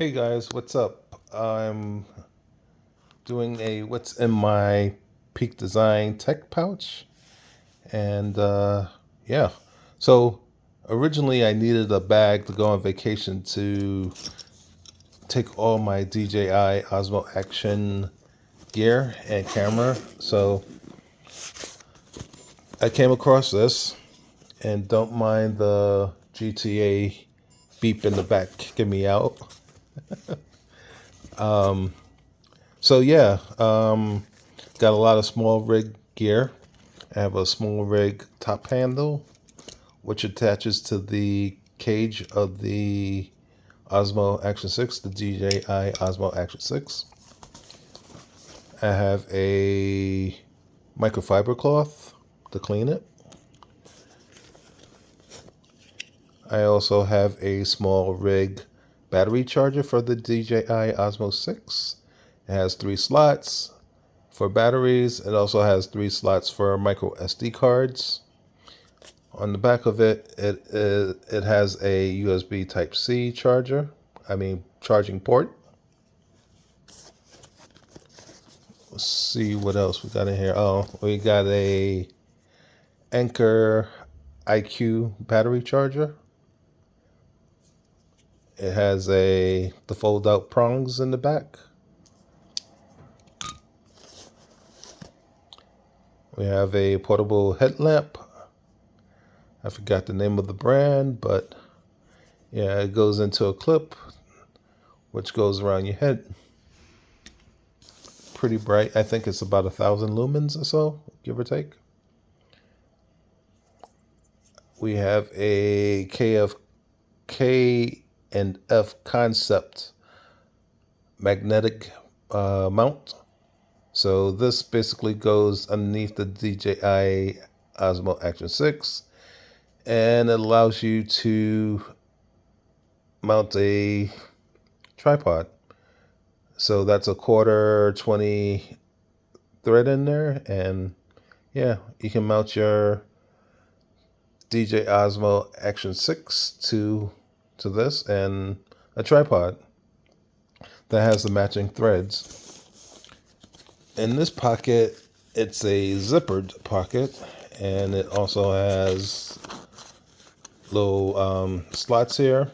Hey guys, what's up? I'm doing a what's in my Peak Design tech pouch, and yeah. So originally I needed a bag to go on vacation to take all my DJI Osmo Action gear and camera. So I came across this, and don't mind the GTA beep in the back kicking me out. So yeah, got a lot of small rig gear. I have a small rig top handle, which attaches to the cage of the Osmo Action 6, the DJI Osmo Action 6. I have a microfiber cloth to clean it. I also have a small rig battery charger for the DJI Osmo 6. It has 3 slots for batteries. It also has 3 slots for micro SD cards. On the back of it has a USB Type C charger. Charging port. Let's see what else we got in here. Oh, we got a Anker IQ battery charger. It has the fold out prongs in the back. We have a portable headlamp. I forgot the name of the brand, but yeah, it goes into a clip which goes around your head. Pretty bright. I think it's about 1,000 lumens or so, give or take. We have a KFK and F concept magnetic mount. So this basically goes underneath the DJI Osmo Action 6, and it allows you to mount a tripod. So that's a quarter 20 thread in there, and yeah, you can mount your DJI Osmo Action 6 to this and a tripod that has the matching threads. In this pocket, it's a zippered pocket, and it also has little slots here.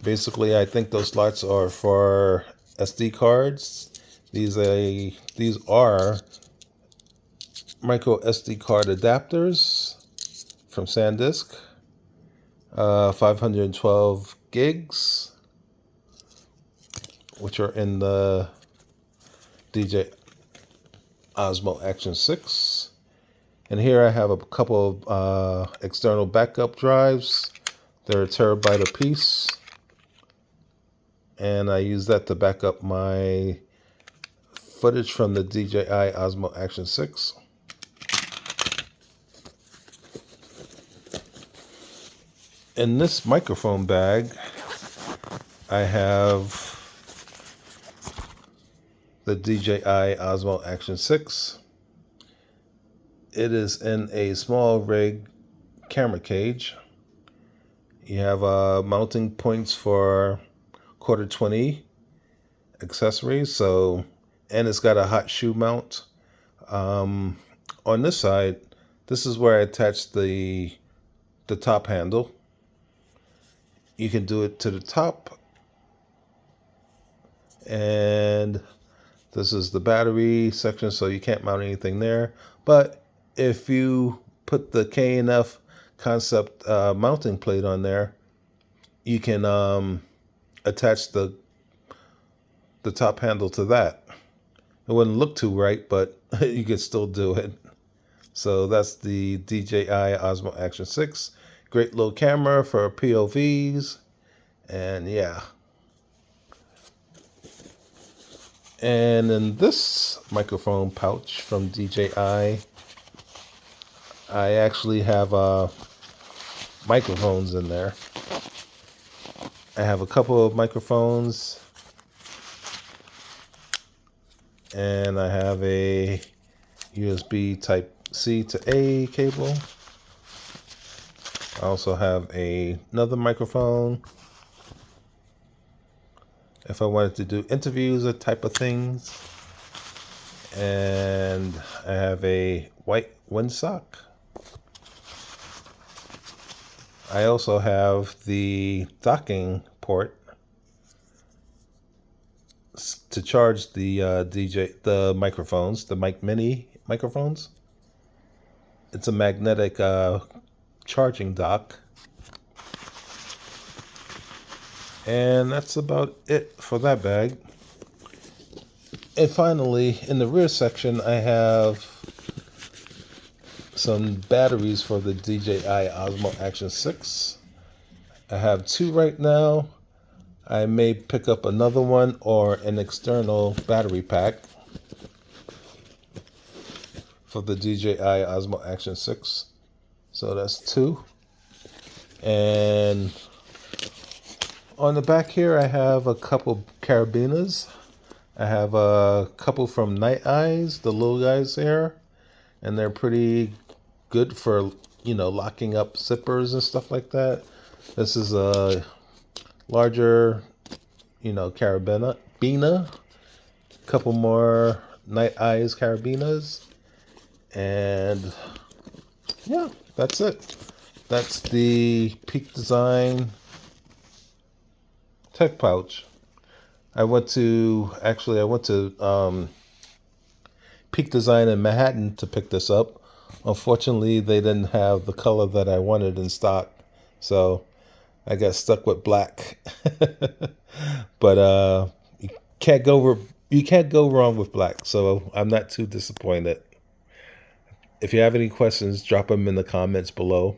Basically, I think those slots are for SD cards. These are micro SD card adapters from SanDisk, 512 gigs, which are in the DJI Osmo Action 6. And here I have a couple of external backup drives. They're a terabyte apiece. And I use that to back up my footage from the DJI Osmo Action 6. In this microphone bag, I have the DJI Osmo Action 6. It is in a small rig camera cage. You have mounting points for quarter 20 accessories. And it's got a hot shoe mount. On this side, this is where I attach the top handle. You can do it to the top, and this is the battery section, so you can't mount anything there. But if you put the K&F concept mounting plate on there, you can attach the top handle to that. It wouldn't look too right, but you could still do it. So that's the DJI Osmo Action 6. Great little camera for POVs, and yeah. And in this microphone pouch from DJI, I actually have microphones in there. I have a couple of microphones, and I have a USB Type C to A cable. I also have another microphone, if I wanted to do interviews or type of things. And I have a white windsock. I also have the docking port to charge the the microphones, the Mic Mini microphones. It's a magnetic charging dock. And that's about it for that bag. And finally, in the rear section, I have some batteries for the DJI Osmo Action 6. I have 2 right now. I may pick up another one or an external battery pack for the DJI Osmo Action 6. So that's 2. And on the back here, I have a couple carabiners. I have a couple from Night Eyes, the little guys here, and they're pretty good for, locking up zippers and stuff like that. This is a larger, carabiner. Couple more Night Eyes carabinas, and yeah, that's it. That's the Peak Design tech pouch. I went to Peak Design in Manhattan to pick this up. Unfortunately, they didn't have the color that I wanted in stock, so I got stuck with black. But you can't go wrong with black, so I'm not too disappointed. If you have any questions, drop them in the comments below.